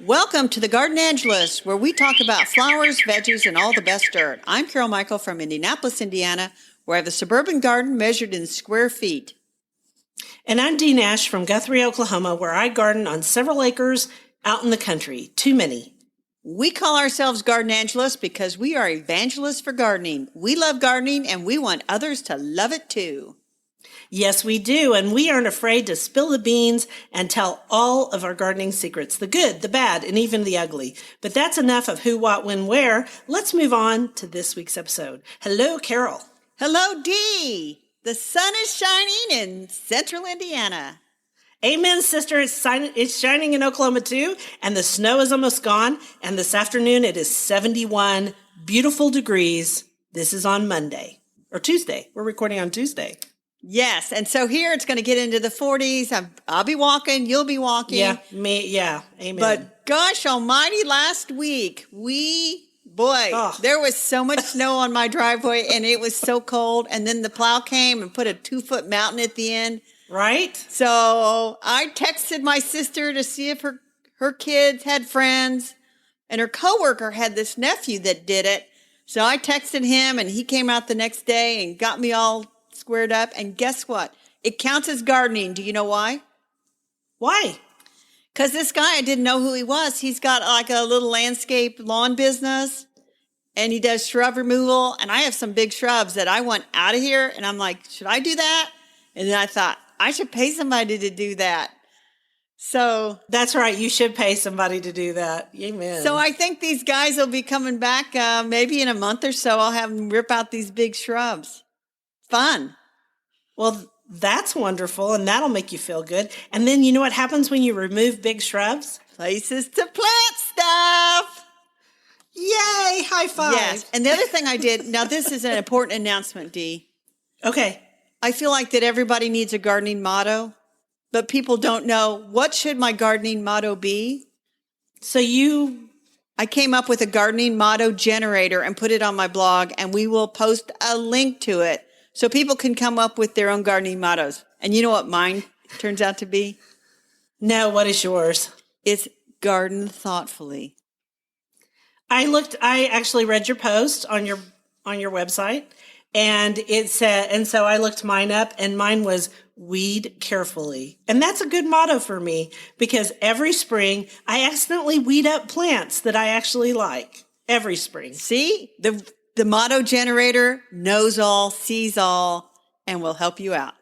Welcome to the Garden Angelus, where we talk about flowers, veggies, and all the best dirt. I'm Carol Michael from Indianapolis, Indiana, where I have a suburban garden measured in square feet. And I'm Dee Nash from Guthrie, Oklahoma, where I garden on several acres out in the country. Too many. We call ourselves Garden Angelus because we are evangelists for gardening. We love gardening, and we want others to love it too. Yes, we do, and we aren't afraid to spill the beans and tell all of our gardening secrets, the good, the bad, and even the ugly. But that's enough of who, what, when, where. Let's move on to this week's episode. Hello, Carol. Hello, Dee. The sun is shining in central Indiana. Amen, sister. It's shining in Oklahoma, too, and the snow is almost gone, and this afternoon it is 71 beautiful degrees. This is on Monday, or Tuesday. We're recording on Tuesday. Yes, and so here it's going to get into the 40s. I'll be walking, you'll be walking. Yeah, amen. But gosh almighty, last week, there was so much snow on my driveway, and it was so cold, and then the plow came and put a 2-foot mountain at the end. Right? So I texted my sister to see if her kids had friends, and her coworker had this nephew that did it. So I texted him, and he came out the next day and got me all squared up. And guess what? It counts as gardening. Do you know why? Why? Because this guy, I didn't know who he was. He's got like a little landscape lawn business, and he does shrub removal. And I have some big shrubs that I want out of here. And I'm like, should I do that? And then I thought, I should pay somebody to do that. So that's right. You should pay somebody to do that. Amen. So I think these guys will be coming back maybe in a month or so. I'll have them rip out these big shrubs. Fun. Well, that's wonderful, and that'll make you feel good. And then you know what happens when you remove big shrubs? Places to plant stuff. Yay! High five. Yes. And the other thing I did, now this is an important announcement, Dee. Okay. I feel like that everybody needs a gardening motto, but people don't know, what should my gardening motto be? So I came up with a gardening motto generator and put it on my blog, and we will post a link to it so people can come up with their own gardening mottos. And you know what mine turns out to be? No, what is yours? It's garden thoughtfully. I actually read your post on your website, and it said, and so I looked mine up, and mine was weed carefully. And that's a good motto for me, because every spring I accidentally weed up plants that I actually like every spring. See, the motto generator knows all, sees all, and will help you out.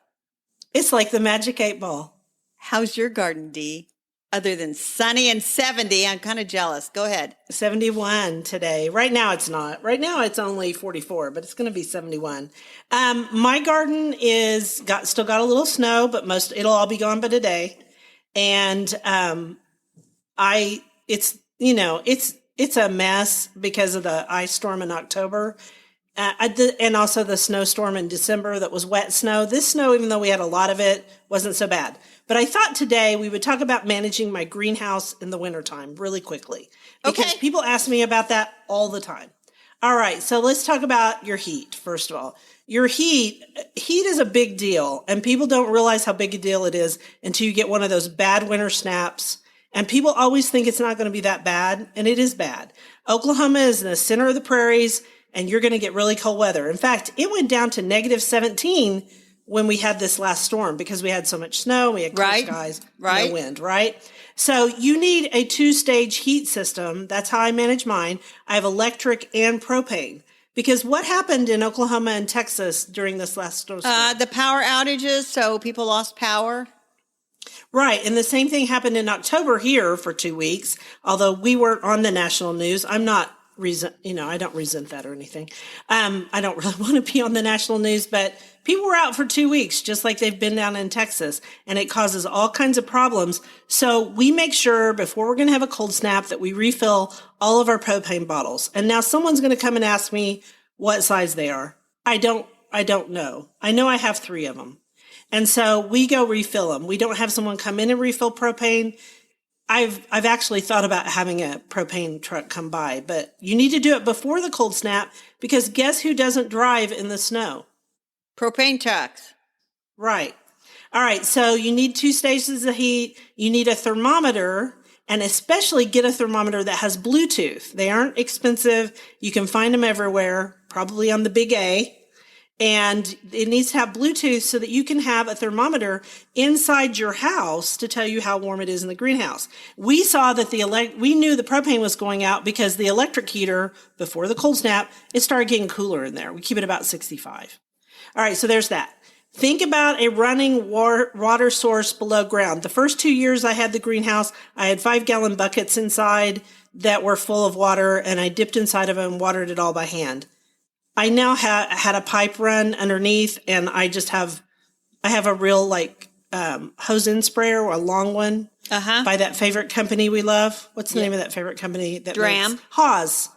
It's like the magic 8-ball. How's your garden, Dee? Other than sunny and 70, I'm kind of jealous. Go ahead. 71 today. Right now it's not. Right now it's only 44, but it's going to be 71. My garden still got a little snow, but it'll all be gone by today. And it's a mess because of the ice storm in October. And also the snowstorm in December that was wet snow. This snow, even though we had a lot of it, wasn't so bad. But I thought today we would talk about managing my greenhouse in the wintertime really quickly. Because people ask me about that all the time. All right, so let's talk about your heat, first of all. Your heat is a big deal, and people don't realize how big a deal it is until you get one of those bad winter snaps. And people always think it's not going to be that bad, and it is bad. Oklahoma is in the center of the prairies, and you're going to get really cold weather. In fact, it went down to negative 17 when we had this last storm because we had so much snow, we had clear skies, no wind, right? So you need a 2-stage heat system. That's how I manage mine. I have electric and propane. Because what happened in Oklahoma and Texas during this last storm? The power outages, so people lost power. Right. And the same thing happened in October here for 2 weeks, although we weren't on the national news. I don't resent that or anything. I don't really want to be on the national news, but people were out for 2 weeks, just like they've been down in Texas, and it causes all kinds of problems. So we make sure before we're going to have a cold snap that we refill all of our propane bottles. And now someone's going to come and ask me what size they are. I don't know. I know I have 3 of them. And so we go refill them. We don't have someone come in and refill propane. I've actually thought about having a propane truck come by, but you need to do it before the cold snap because guess who doesn't drive in the snow? Propane trucks. Right. All right. So you need 2 stations of heat. You need a thermometer and especially get a thermometer that has Bluetooth. They aren't expensive. You can find them everywhere, probably on the big A. And it needs to have Bluetooth so that you can have a thermometer inside your house to tell you how warm it is in the greenhouse. We saw that we knew the propane was going out because the electric heater, before the cold snap, it started getting cooler in there. We keep it about 65. All right, so there's that. Think about a running water source below ground. The first 2 years I had the greenhouse, I had 5-gallon buckets inside that were full of water, and I dipped inside of them and watered it all by hand. I now had a pipe run underneath, and I have a real hose-in sprayer, or a long one, by that favorite company we love. What's the name of that favorite company? Dram. Haws.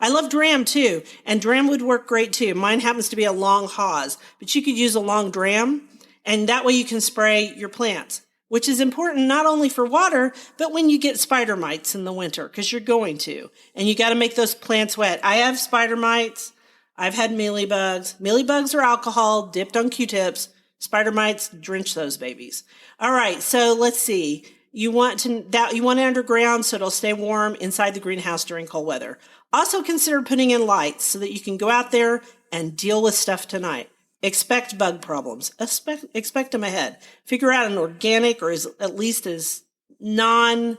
I love Dram too, and Dram would work great too. Mine happens to be a long Haws, but you could use a long Dram, and that way you can spray your plants, which is important not only for water, but when you get spider mites in the winter, because you're going to, and you got to make those plants wet. I have spider mites. I've had mealybugs. Mealybugs are alcohol dipped on Q-tips. Spider mites, drench those babies. All right, so let's see. You want it underground so it'll stay warm inside the greenhouse during cold weather. Also consider putting in lights so that you can go out there and deal with stuff tonight. Expect bug problems. Expect them ahead. Figure out an organic or at least as not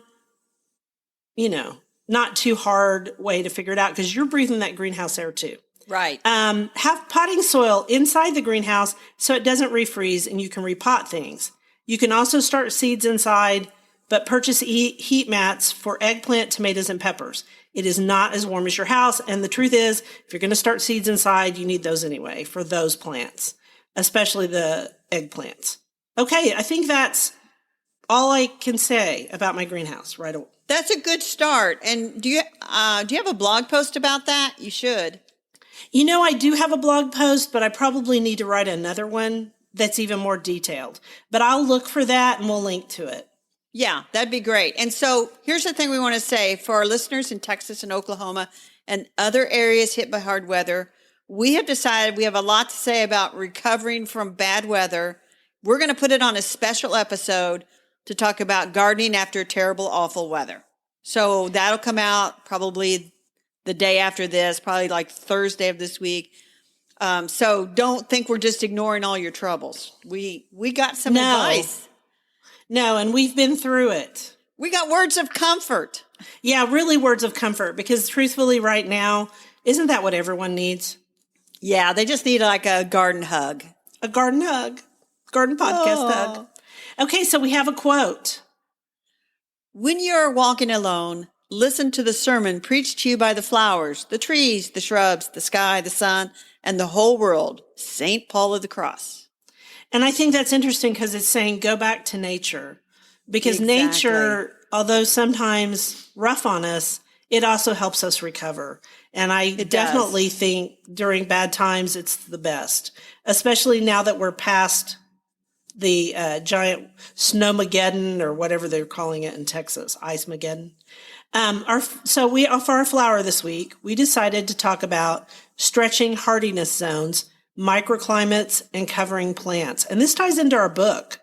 too hard way to figure it out, because you're breathing that greenhouse air too. Right. Have potting soil inside the greenhouse so it doesn't refreeze and you can repot things. You can also start seeds inside, but purchase heat mats for eggplant, tomatoes, and peppers. It is not as warm as your house, and the truth is, if you're going to start seeds inside, you need those anyway for those plants, especially the eggplants. Okay, I think that's all I can say about my greenhouse right away. That's a good start. And do you have a blog post about that? You should. I do have a blog post, but I probably need to write another one that's even more detailed. But I'll look for that and we'll link to it. Yeah, that'd be great. And so here's the thing we want to say for our listeners in Texas and Oklahoma and other areas hit by hard weather. We have decided we have a lot to say about recovering from bad weather. We're going to put it on a special episode to talk about gardening after terrible, awful weather. So that'll come out probably the day after this, probably like Thursday of this week. So don't think we're just ignoring all your troubles. We got some advice. No, and we've been through it. We got words of comfort. Yeah, really words of comfort, because truthfully right now, isn't that what everyone needs? Yeah, they just need like a garden hug. A garden hug. Garden podcast hug. Okay, so we have a quote. When you're walking alone, listen to the sermon preached to you by the flowers, the trees, the shrubs, the sky, the sun, and the whole world. St. Paul of the Cross. And I think that's interesting because it's saying go back to nature. Because Exactly. nature, although sometimes rough on us, it also helps us recover. And I definitely think during bad times, it's the best. Especially now that we're past the giant snowmageddon, or whatever they're calling it in Texas, Ice-mageddon. For our flower this week, we decided to talk about stretching hardiness zones, microclimates, and covering plants. And this ties into our book.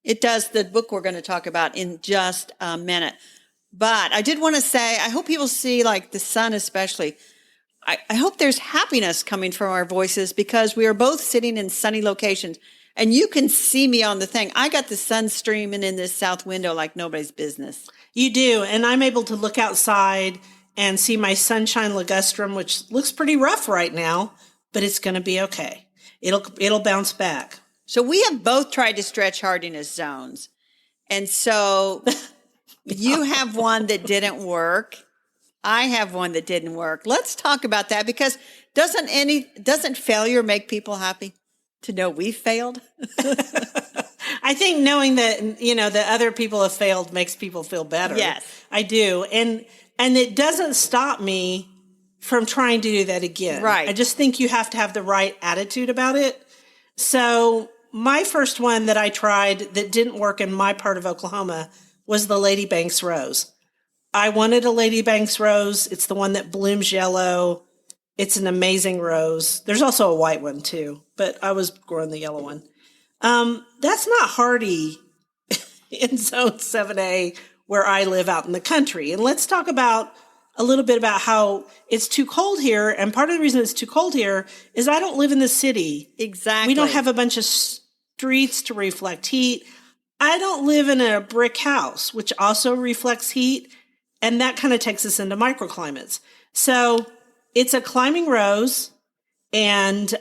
It does, the book we're going to talk about in just a minute. But I did want to say, I hope people see, like the sun especially, I hope there's happiness coming from our voices, because we are both sitting in sunny locations. And you can see me on the thing. I got the sun streaming in this south window like nobody's business. You do. And I'm able to look outside and see my sunshine ligustrum, which looks pretty rough right now, but it's going to be okay. It'll bounce back. So we have both tried to stretch hardiness zones. And so you have one that didn't work. I have one that didn't work. Let's talk about that, because doesn't failure make people happy to know we failed? I think knowing that, that other people have failed makes people feel better. Yes. I do. And it doesn't stop me from trying to do that again. Right. I just think you have to have the right attitude about it. So my first one that I tried that didn't work in my part of Oklahoma was the Lady Banks rose. I wanted a Lady Banks rose. It's the one that blooms yellow. It's an amazing rose. There's also a white one too, but I was growing the yellow one. That's not hardy in zone 7A where I live out in the country. And let's talk about a little bit about how it's too cold here. And part of the reason it's too cold here is I don't live in the city. Exactly. We don't have a bunch of streets to reflect heat. I don't live in a brick house, which also reflects heat. And that kind of takes us into microclimates. So it's a climbing rose, and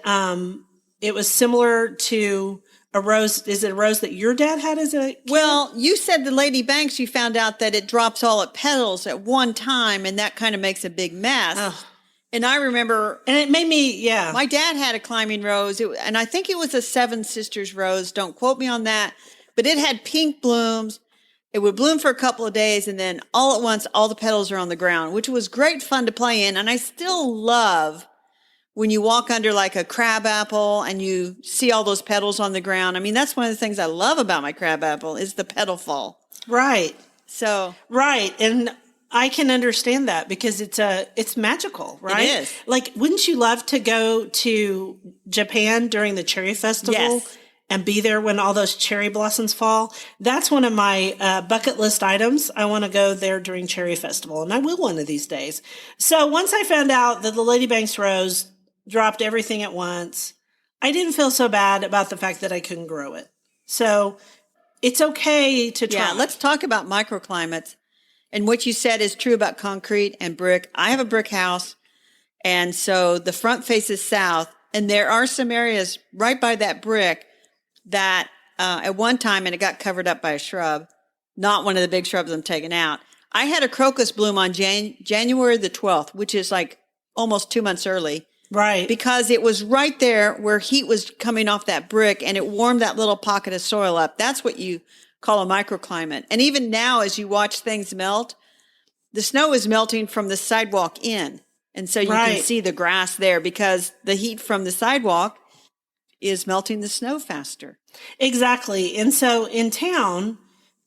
it was similar to a rose. Is it a rose that your dad had as a kid? Well, you said the Lady Banks, you found out that it drops all its petals at one time, and that kind of makes a big mess. Ugh. And I remember... And it made me, yeah. My dad had a climbing rose, and I think it was a Seven Sisters rose. Don't quote me on that. But it had pink blooms. It would bloom for a couple of days, and then all at once, all the petals are on the ground, which was great fun to play in. And I still love when you walk under like a crab apple and you see all those petals on the ground. I mean, that's one of the things I love about my crab apple is the petal fall. Right. So. Right. And I can understand that because it's magical, right? It is. Like, wouldn't you love to go to Japan during the cherry festival? Yes. And be there when all those cherry blossoms fall? That's one of my bucket list items. I want to go there during cherry festival, and I will one of these days. So once I found out that the Lady Banks rose dropped everything at once, I didn't feel so bad about the fact that I couldn't grow it. So it's okay to try. Yeah, let's talk about microclimates. And what you said is true about concrete and brick. I have a brick house, and so the front faces south, and there are some areas right by that brick that at one time, and it got covered up by a shrub, not one of the big shrubs I'm taking out. I had a crocus bloom on January the 12th, which is like almost 2 months early. Right. Because it was right there where heat was coming off that brick, and it warmed that little pocket of soil up. That's what you call a microclimate. And even now, as you watch things melt, the snow is melting from the sidewalk in. And so you can see the grass there because the heat from the sidewalk is melting the snow faster. Exactly. And so in town,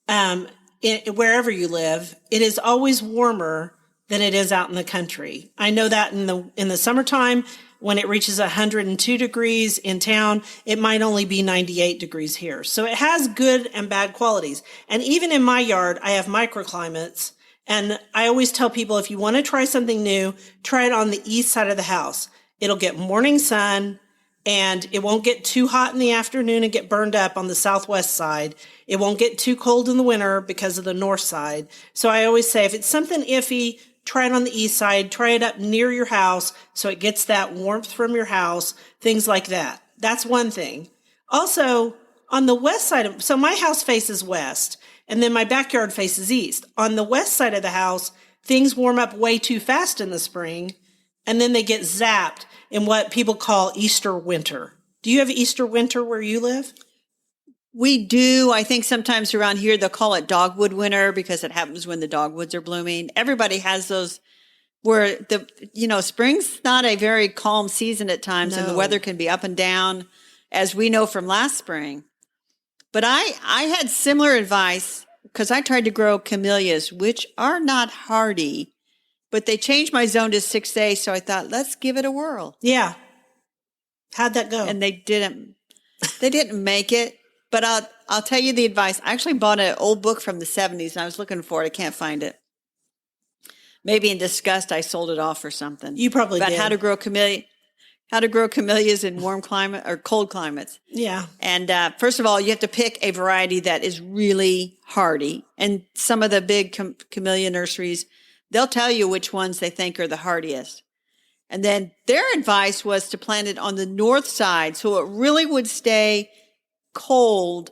wherever you live, it is always warmer than it is out in the country. I know that in the summertime, when it reaches 102 degrees in town, it might only be 98 degrees here. So it has good and bad qualities. And even in my yard, I have microclimates. And I always tell people, if you want to try something new, try it on the east side of the house. It'll get morning sun, and it won't get too hot in the afternoon and get burned up on the southwest side. It won't get too cold in the winter because of the north side. So I always say, if it's something iffy, try it on the east side, try it up near your house so it gets that warmth from your house, things like that. That's one thing. Also, on the west side, so my house faces west, and then my backyard faces east. On the west side of the house, things warm up way too fast in the spring, and then they get zapped in what people call Easter winter. Do you have Easter winter where you live? We do. I think sometimes around here they'll call it dogwood winter because it happens when the dogwoods are blooming. Everybody has those where spring's not a very calm season at times, and the weather can be up and down, as we know from last spring. But I had similar advice because I tried to grow camellias, which are not hardy, but they changed my zone to 6A, so I thought, let's give it a whirl. Yeah. How'd that go? And they didn't make it. But I'll tell you the advice. I actually bought an old book from the 70s, and I was looking for it. I can't find it. Maybe in disgust, I sold it off or something. You probably did. About how to grow camellias in warm climate or cold climates. Yeah. And first of all, you have to pick a variety that is really hardy. And some of the big camellia nurseries, they'll tell you which ones they think are the hardiest. And then their advice was to plant it on the north side so it really would stay cold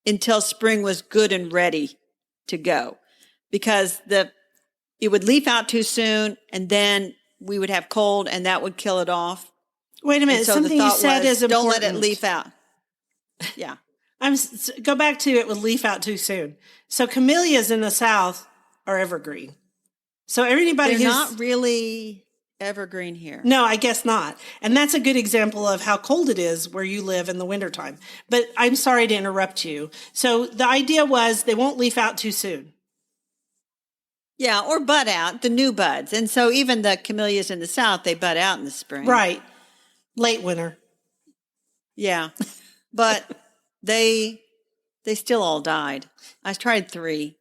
until spring was good and ready to go, because it would leaf out too soon, and then we would have cold, and that would kill it off. Wait a minute, so something you said is important. Don't let it leaf out. Yeah. Go back to it would leaf out too soon. So camellias in the south are evergreen. So everybody They're who's not really evergreen here. No, I guess not. And that's a good example of how cold it is where you live in the wintertime. But I'm sorry to interrupt you. So the idea was they won't leaf out too soon. Yeah, or bud out, the new buds. And so even the camellias in the south, they bud out in the spring. Right. Late winter. Yeah. But they still all died. I tried 3.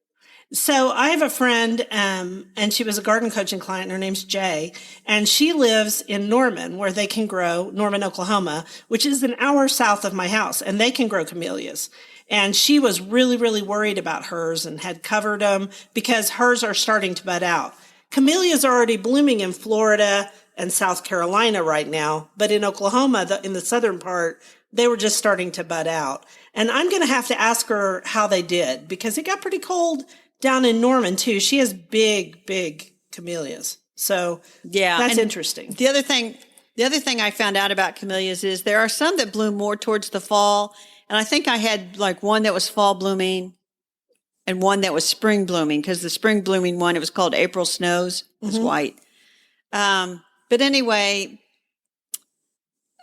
So I have a friend, and she was a garden coaching client. And her name's Jay, and she lives in Norman, where they can grow Norman, Oklahoma, which is an hour south of my house, and they can grow camellias. And she was really, really worried about hers and had covered them because hers are starting to bud out. Camellias are already blooming in Florida and South Carolina right now, but in Oklahoma, in the southern part, they were just starting to bud out. And I'm going to have to ask her how they did because it got pretty cold down in Norman too. She has big, big camellias. So Yeah, that's and interesting. The other thing I found out about camellias is there are some that bloom more towards the fall, and I think I had like one that was fall blooming and one that was spring blooming because the spring blooming one, it was called April Snows, was white. But anyway,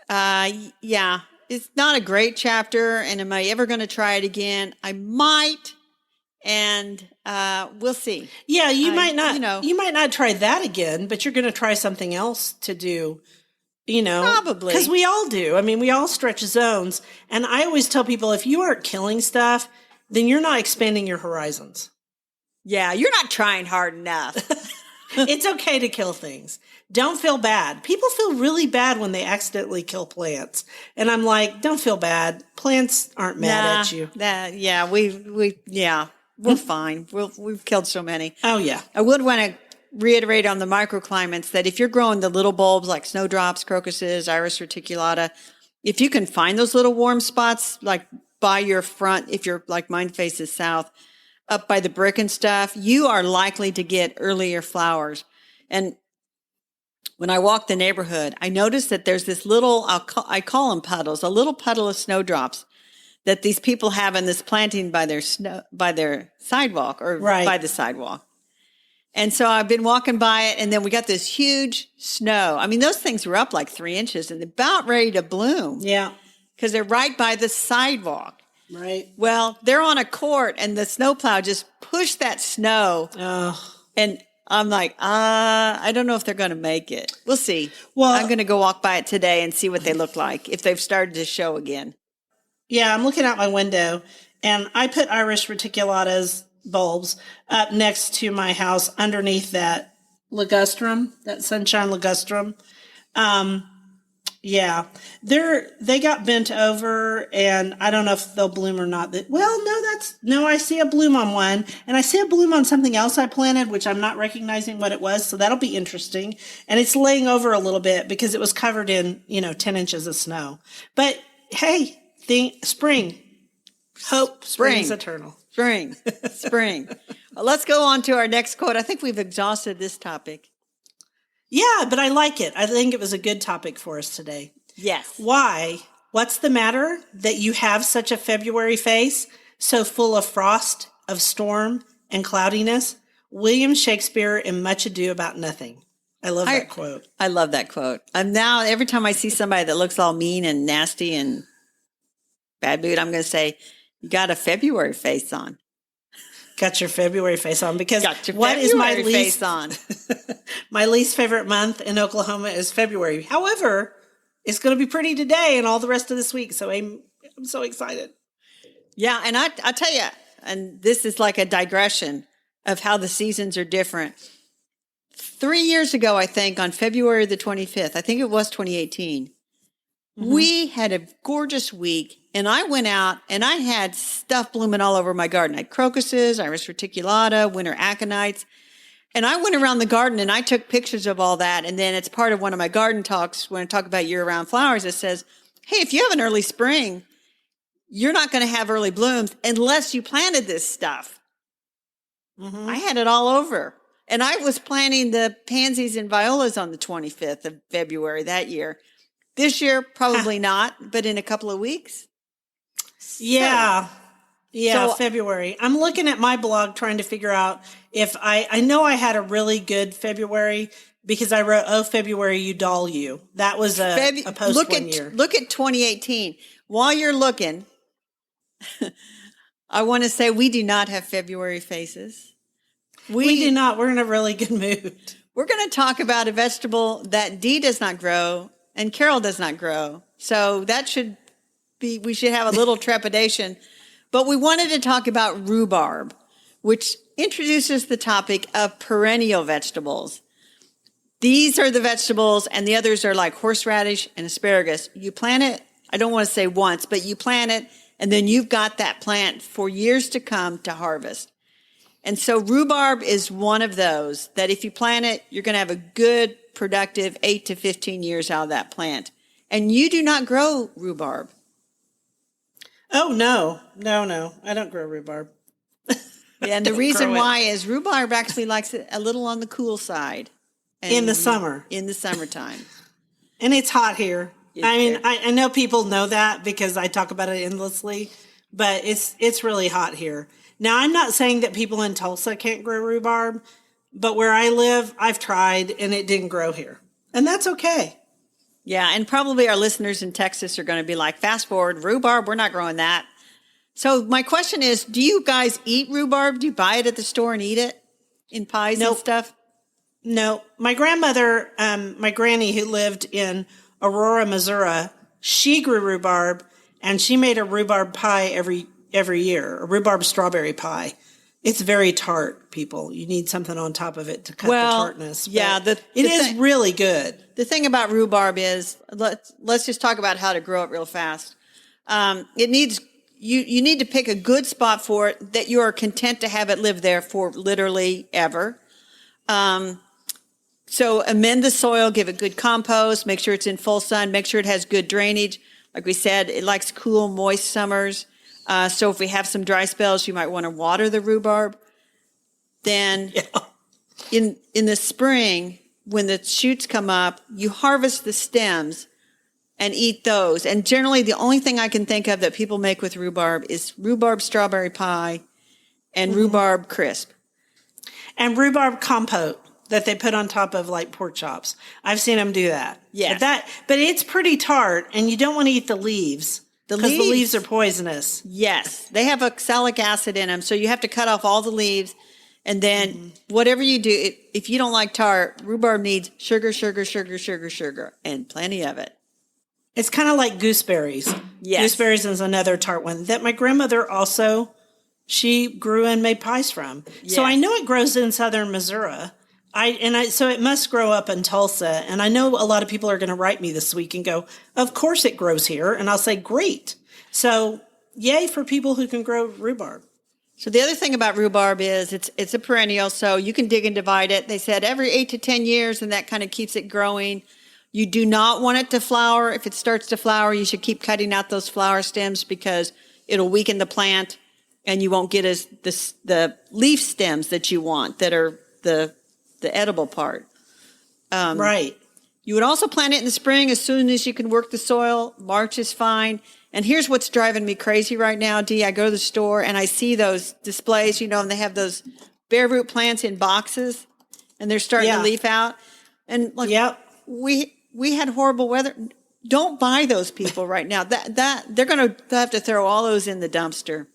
yeah, it's not a great chapter. And am I ever going to try it again? I might, and we'll see. Yeah, you might not. you know. You might not try that again, but you're going to try something else to do. Probably. Because we all do. I mean, we all stretch zones. And I always tell people if you aren't killing stuff, then you're not expanding your horizons. Yeah, you're not trying hard enough. It's okay to kill things. Don't feel bad. People feel really bad when they accidentally kill plants. And I'm like, don't feel bad. Plants aren't mad at you. We're fine. We've killed so many. Oh, yeah. I would want to reiterate on the microclimates that if you're growing the little bulbs like snowdrops, crocuses, iris reticulata, if you can find those little warm spots like by your front, if you're like mine faces south, up by the brick and stuff, you are likely to get earlier flowers. And when I walk the neighborhood, I notice that there's this little, I call them puddles, a little puddle of snowdrops that these people have in this planting by their sidewalk or Right. by the sidewalk. And so I've been walking by it, and then we got this huge snow. I mean, those things were up like 3 inches and about ready to bloom. Yeah. Because they're right by the sidewalk. Right. Well, they're on a court, and the snowplow just pushed that snow. Oh. And I'm like, I don't know if they're going to make it. We'll see. Well, I'm going to go walk by it today and see what they look like, if they've started to show again. Yeah, I'm looking out my window, and I put iris reticulata's bulbs up next to my house underneath that ligustrum, that sunshine ligustrum. Yeah, they got bent over, and I don't know if they'll bloom or not. No, I see a bloom on one, and I see a bloom on something else I planted, which I'm not recognizing what it was. So that'll be interesting. And it's laying over a little bit because it was covered in, 10 inches of snow. But hey, spring, hope, spring's eternal. Spring. Well, let's go on to our next quote. I think we've exhausted this topic. Yeah, but I like it. I think it was a good topic for us today. Yes. Why? What's the matter that you have such a February face, so full of frost, of storm, and cloudiness? William Shakespeare in Much Ado About Nothing. I love that quote. I love that quote. I'm now, every time I see somebody that looks all mean and nasty and bad mood, I'm going to say, you got a February face on. Got your February face on because what is my face on? My least favorite month in Oklahoma is February. However, it's going to be pretty today and all the rest of this week. So I'm so excited. Yeah. And I tell you, and this is like a digression of how the seasons are different. 3 years ago, I think on February the 25th, I think it was 2018, we had a gorgeous week. And I went out and I had stuff blooming all over my garden. I had crocuses, iris reticulata, winter aconites. And I went around the garden and I took pictures of all that. And then it's part of one of my garden talks when I talk about year-round flowers. It says, hey, if you have an early spring, you're not going to have early blooms unless you planted this stuff. I had it all over. And I was planting the pansies and violas on the 25th of February that year. This year, probably not, but in a couple of weeks. Yeah. So, February. I'm looking at my blog trying to figure out if I know I had a really good February because I wrote, oh, February, you doll you. That was a post one year. Look at 2018. While you're looking, I want to say we do not have February faces. We do not. We're in a really good mood. We're going to talk about a vegetable that Dee does not grow and Carol does not grow. So we should have a little trepidation. But we wanted to talk about rhubarb. which introduces the topic of perennial vegetables. These are the vegetables, and the others are like horseradish and asparagus. You plant it, I don't want to say once, but you plant it, and then you've got that plant for years to come to harvest. And so rhubarb is one of those that if you plant it, you're going to have a good, productive 8 to 15 years out of that plant. And you do not grow rhubarb. Oh, no. I don't grow rhubarb. Yeah, and the reason why is rhubarb actually likes it a little on the cool side. In the summer. In the summertime. And it's hot here. I know people know that because I talk about it endlessly, but it's really hot here. Now, I'm not saying that people in Tulsa can't grow rhubarb, but where I live, I've tried and it didn't grow here. And that's okay. Yeah, and probably our listeners in Texas are going to be like, fast forward, rhubarb, we're not growing that. So my question is, do you guys eat rhubarb? Do you buy it at the store and eat it in pies and stuff? No. My grandmother, my granny who lived in Aurora, Missouri, she grew rhubarb and she made a rhubarb pie every year, a rhubarb strawberry pie. It's very tart, people. You need something on top of it to cut the tartness. Yeah, it is really good. The thing about rhubarb is, let's just talk about how to grow it real fast. It needs you need to pick a good spot for it that you are content to have it live there for literally ever. So amend the soil, give it good compost, make sure it's in full sun, make sure it has good drainage. Like we said, it likes cool, moist summers. So if we have some dry spells, you might want to water the rhubarb. Then in the spring, when the shoots come up, you harvest the stems and eat those. And generally, the only thing I can think of that people make with rhubarb is rhubarb strawberry pie and rhubarb crisp. And rhubarb compote that they put on top of like pork chops. I've seen them do that. Yeah. But it's pretty tart, and you don't want to eat the leaves. Because the leaves are poisonous. Yes. They have oxalic acid in them, so you have to cut off all the leaves. And then whatever you do, if you don't like tart, rhubarb needs sugar, and plenty of it. It's kind of like gooseberries. Yes. Gooseberries is another tart one that my grandmother also, she grew and made pies from. Yes. So I know it grows in southern Missouri. So it must grow up in Tulsa. And I know a lot of people are going to write me this week and go, of course it grows here. And I'll say, great. So yay for people who can grow rhubarb. So the other thing about rhubarb is it's a perennial, so you can dig and divide it. They said every 8 to 10 years, and that kind of keeps it growing. You do not want it to flower. If it starts to flower, you should keep cutting out those flower stems because it'll weaken the plant, and you won't get the leaf stems that you want that are the edible part. Right. You would also plant it in the spring as soon as you can work the soil. March is fine. And here's what's driving me crazy right now, Dee. I go to the store and I see those displays, and they have those bare root plants in boxes and they're starting to leaf out. And we had horrible weather. Don't buy those, people, right now. That they're going to have to throw all those in the dumpster.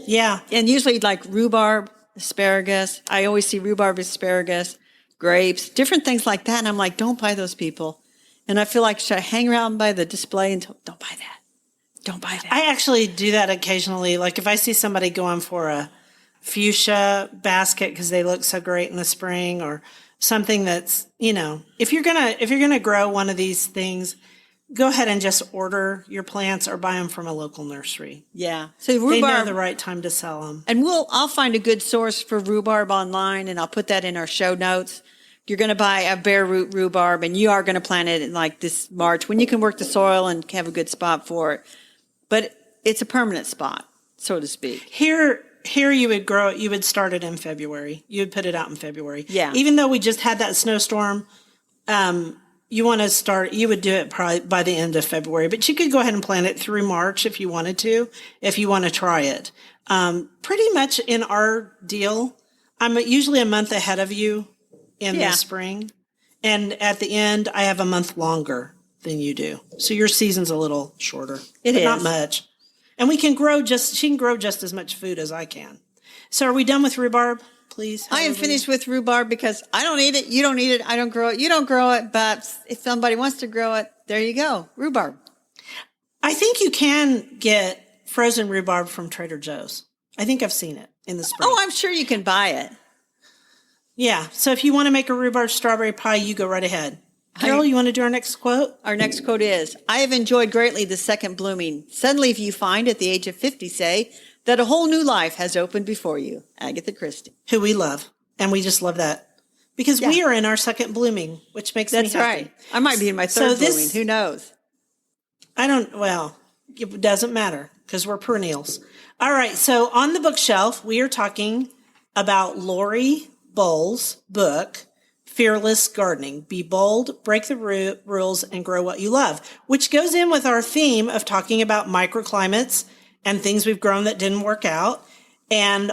Yeah. And usually like rhubarb, asparagus. I always see rhubarb, asparagus, grapes, different things like that. And I'm like, don't buy those, people. And I feel like, should I hang around by the display and don't buy that? Don't buy that. I actually do that occasionally. Like if I see somebody going for a fuchsia basket because they look so great in the spring, or something that's, if you're gonna grow one of these things, go ahead and just order your plants or buy them from a local nursery. Yeah. So rhubarb, they know the right time to sell them. And I'll find a good source for rhubarb online, and I'll put that in our show notes. You're going to buy a bare root rhubarb, and you are going to plant it in like this March when you can work the soil and have a good spot for it. But it's a permanent spot, so to speak. Here you would grow it. You would start it in February. You would put it out in February. Yeah. Even though we just had that snowstorm, you want to start. You would do it probably by the end of February, but you could go ahead and plant it through March if you wanted to. If you want to try it, pretty much in our deal, I'm usually a month ahead of you in the spring, and at the end, I have a month longer than you do. So your season's a little shorter. It is. Not much. And she can grow just as much food as I can. So are we done with rhubarb, please? I am finished with rhubarb because I don't eat it. You don't eat it. I don't grow it. You don't grow it. But if somebody wants to grow it, there you go. Rhubarb. I think you can get frozen rhubarb from Trader Joe's. I think I've seen it. in the spring. Oh, I'm sure you can buy it. Yeah. So if you want to make a rhubarb strawberry pie, you go right ahead. Carol, you want to do our next quote? Our next quote is, I have enjoyed greatly the second blooming. Suddenly, if you find at the age of 50, say, that a whole new life has opened before you. Agatha Christie. Who we love. And we just love that. Because we are in our second blooming, which makes me happy. That's right. I might be in my third blooming. Who knows? It doesn't matter because we're perennials. All right. So on the bookshelf, we are talking about Lori Bowles' book, Fearless Gardening. Be bold, break the rules, and grow what you love, which goes in with our theme of talking about microclimates and things we've grown that didn't work out. And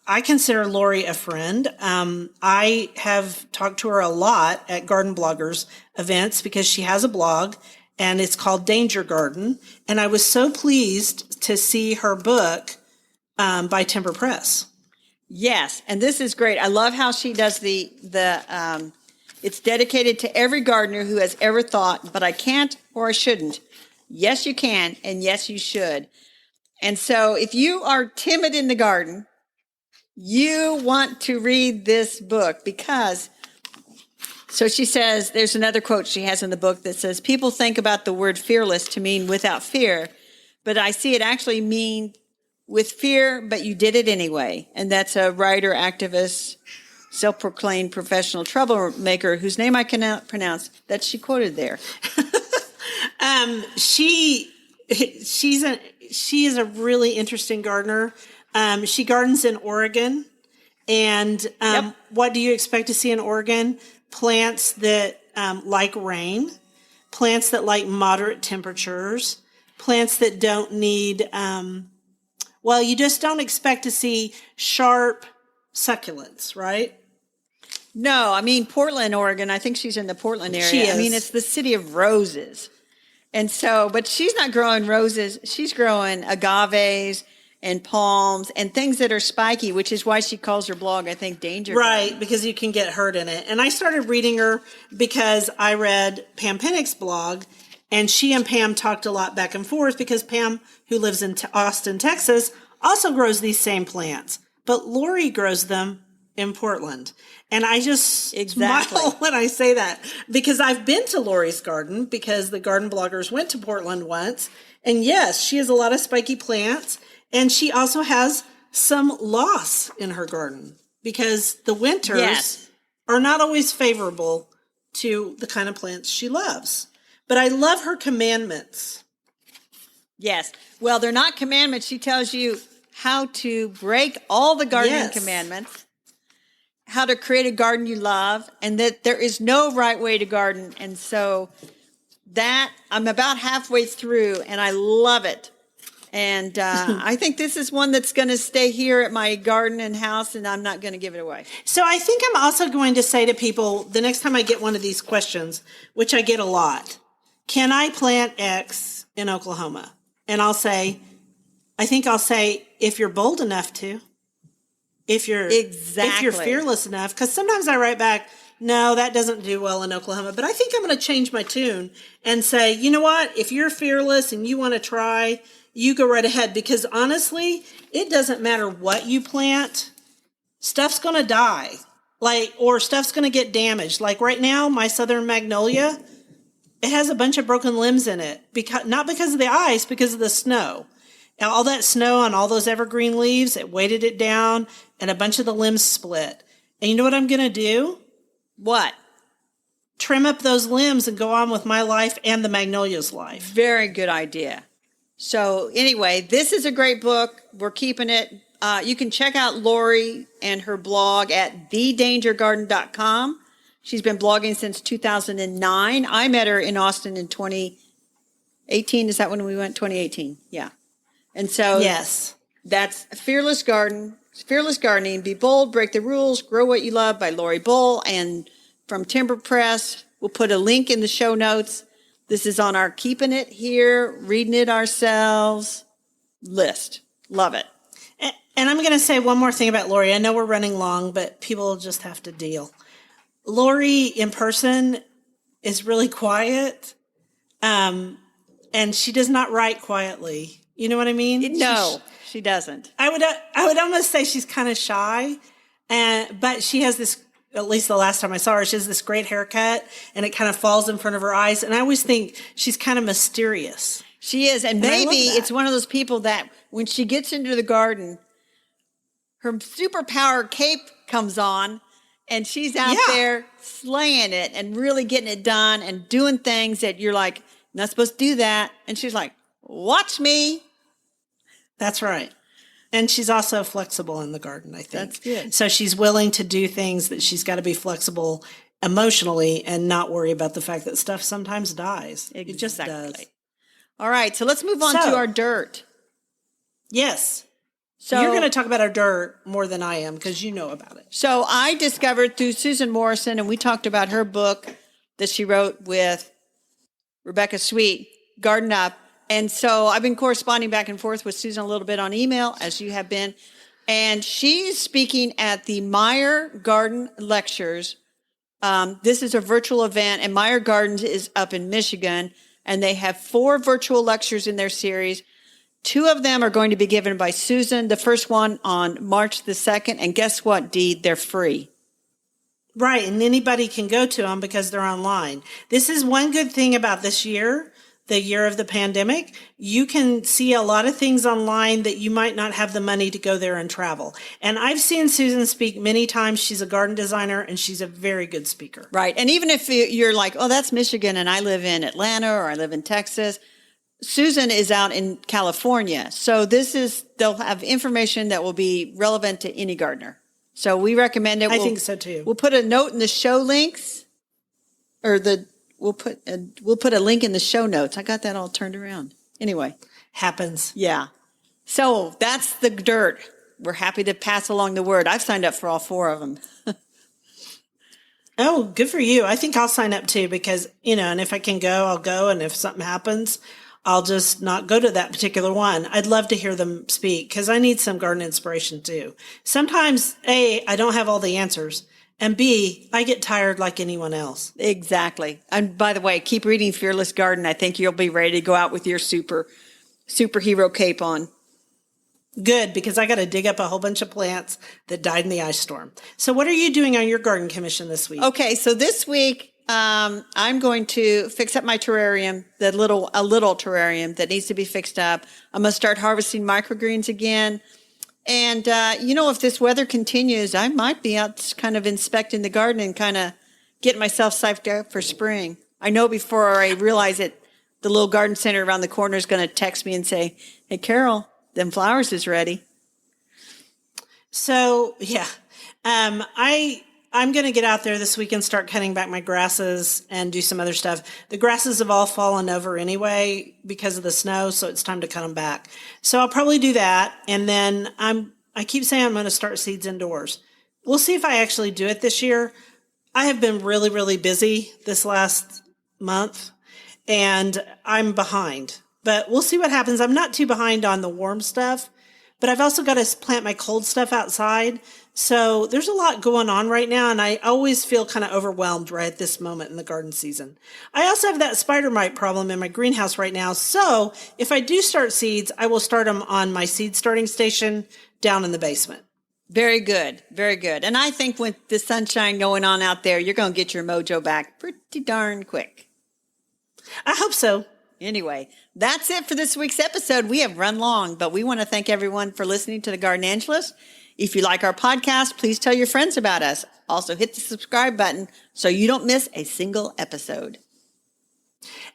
I consider Lori a friend. I have talked to her a lot at Garden Bloggers events because she has a blog and it's called Danger Garden. And I was so pleased to see her book by Timber Press. Yes, and this is great. I love how she does it's dedicated to every gardener who has ever thought, but I can't or I shouldn't. Yes, you can, and yes, you should. And so if you are timid in the garden, you want to read this book because, so she says, there's another quote she has in the book that says, people think about the word fearless to mean without fear, but I see it actually mean with fear, but you did it anyway. And that's a writer, activist, self-proclaimed professional troublemaker whose name I cannot pronounce that she quoted there. She is a really interesting gardener. She gardens in Oregon. And what do you expect to see in Oregon? Plants that like rain, plants that like moderate temperatures, plants that don't need, you just don't expect to see sharp succulents, right? No, I mean, Portland, Oregon. I think she's in the Portland area. She is. I mean, it's the city of roses. And so, but she's not growing roses. She's growing agaves and palms and things that are spiky, which is why she calls her blog, I think, Danger Garden. Right, because you can get hurt in it. And I started reading her because I read Pam Pennick's blog, and she and Pam talked a lot back and forth because Pam, who lives in Austin, Texas, also grows these same plants. But Lori grows them in Portland. And I just smile when I say that because I've been to Lori's garden because the garden bloggers went to Portland once. And yes, she has a lot of spiky plants. And she also has some loss in her garden because the winters are not always favorable to the kind of plants she loves. But I love her commandments. Yes. Well, they're not commandments. She tells you how to break all the gardening commandments, how to create a garden you love, and that there is no right way to garden. And so that I'm about halfway through, and I love it. And I think this is one that's going to stay here at my garden and house, and I'm not going to give it away. So I think I'm also going to say to people, the next time I get one of these questions, which I get a lot, can I plant X in Oklahoma? And I'll say, if you're bold enough to, if you're fearless enough, because sometimes I write back, no, that doesn't do well in Oklahoma, but I think I'm going to change my tune and say, you know what? If you're fearless and you want to try, you go right ahead, because honestly, it doesn't matter what you plant. Stuff's going to die, or stuff's going to get damaged. Like right now, my southern magnolia, it has a bunch of broken limbs in it, not because of the ice, because of the snow. Now, all that snow on all those evergreen leaves, it weighted it down, and a bunch of the limbs split. And you know what I'm going to do? What? Trim up those limbs and go on with my life and the magnolia's life. Very good idea. So anyway, this is a great book. We're keeping it. You can check out Lori and her blog at thedangergarden.com. She's been blogging since 2009. I met her in Austin in 2018. Is that when we went? 2018. Yeah. And so yes, that's Fearless Gardening. Be bold, break the rules, grow what you love by Lori Bull. And from Timber Press, we'll put a link in the show notes. This is on our Keeping It Here, Reading It Ourselves list. Love it. And I'm going to say one more thing about Lori. I know we're running long, but people just have to deal. Lori in person is really quiet, and she does not write quietly. You know what I mean? No, she doesn't. I would almost say she's kind of shy, but she has this. At least the last time I saw her, she has this great haircut, and it kind of falls in front of her eyes. And I always think she's kind of mysterious. She is, and maybe it's one of those people that when she gets into the garden, her superpower cape comes on, and she's out there slaying it and really getting it done and doing things that you're like, not supposed to do that. And she's like, watch me. That's right. And she's also flexible in the garden, I think. That's good. So she's willing to do things that she's got to be flexible emotionally and not worry about the fact that stuff sometimes dies. Exactly. It just does. All right. So let's move on to our dirt. Yes. So you're going to talk about our dirt more than I am because you know about it. So I discovered through Susan Morrison, and we talked about her book that she wrote with Rebecca Sweet, Garden Up. And so I've been corresponding back and forth with Susan a little bit on email, as you have been. And she's speaking at the Meyer Garden Lectures. This is a virtual event, and Meyer Gardens is up in Michigan. And they have 4 virtual lectures in their series. 2 of them are going to be given by Susan. The first one on March the 2nd. And guess what, Dee? They're free. Right. And anybody can go to them because they're online. This is one good thing about this year, the year of the pandemic. You can see a lot of things online that you might not have the money to go there and travel. And I've seen Susan speak many times. She's a garden designer and she's a very good speaker. Right. And even if you're like, oh, that's Michigan and I live in Atlanta or I live in Texas, Susan is out in California. So they'll have information that will be relevant to any gardener. So we recommend it. I think so too. We'll put a note in the show links we'll put a link in the show notes. I got that all turned around. Anyway. Happens. Yeah. So that's the dirt. We're happy to pass along the word. I've signed up for all 4 of them. Oh, good for you. I think I'll sign up too because, and if I can go, I'll go. And if something happens, I'll just not go to that particular one. I'd love to hear them speak because I need some garden inspiration too. Sometimes, A, I don't have all the answers. And B, I get tired like anyone else. Exactly. And by the way, keep reading Fearless Garden. I think you'll be ready to go out with your superhero cape on. Good, because I got to dig up a whole bunch of plants that died in the ice storm. So what are you doing on your garden commission this week? Okay, so this week I'm going to fix up my terrarium, a little terrarium that needs to be fixed up. I'm going to start harvesting microgreens again. And, if this weather continues, I might be out kind of inspecting the garden and kind of getting myself psyched up for spring. I know before I realize it, the little garden center around the corner is going to text me and say, hey, Carol, them flowers is ready. So, yeah, I'm going to get out there this week and start cutting back my grasses and do some other stuff. The grasses have all fallen over anyway because of the snow, so it's time to cut them back. So I'll probably do that. And then I keep saying I'm going to start seeds indoors. We'll see if I actually do it this year. I have been really, really busy this last month and I'm behind, but we'll see what happens. I'm not too behind on the warm stuff, but I've also got to plant my cold stuff outside. So there's a lot going on right now, and I always feel kind of overwhelmed right at this moment in the garden season. I also have that spider mite problem in my greenhouse right now. So if I do start seeds, I will start them on my seed starting station down in the basement. Very good. Very good. And I think with the sunshine going on out there, you're going to get your mojo back pretty darn quick. I hope so. Anyway, that's it for this week's episode. We have run long, but we want to thank everyone for listening to the Garden Angelist. If you like our podcast, please tell your friends about us. Also hit the subscribe button so you don't miss a single episode.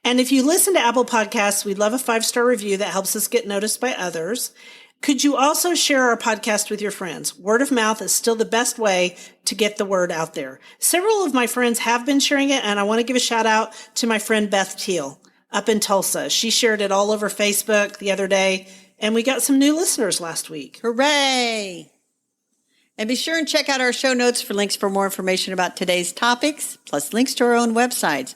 And if you listen to Apple Podcasts, we'd love a 5-star review that helps us get noticed by others. Could you also share our podcast with your friends? Word of mouth is still the best way to get the word out there. Several of my friends have been sharing it, and I want to give a shout out to my friend Beth Teal up in Tulsa. She shared it all over Facebook the other day, and we got some new listeners last week. Hooray! And be sure and check out our show notes for links for more information about today's topics, plus links to our own websites.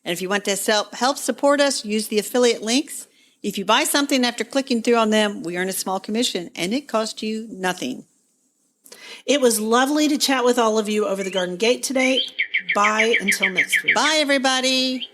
And if you want to help support us, use the affiliate links. If you buy something after clicking through on them, we earn a small commission, and it costs you nothing. It was lovely to chat with all of you over the garden gate today. Bye until next week. Bye, everybody.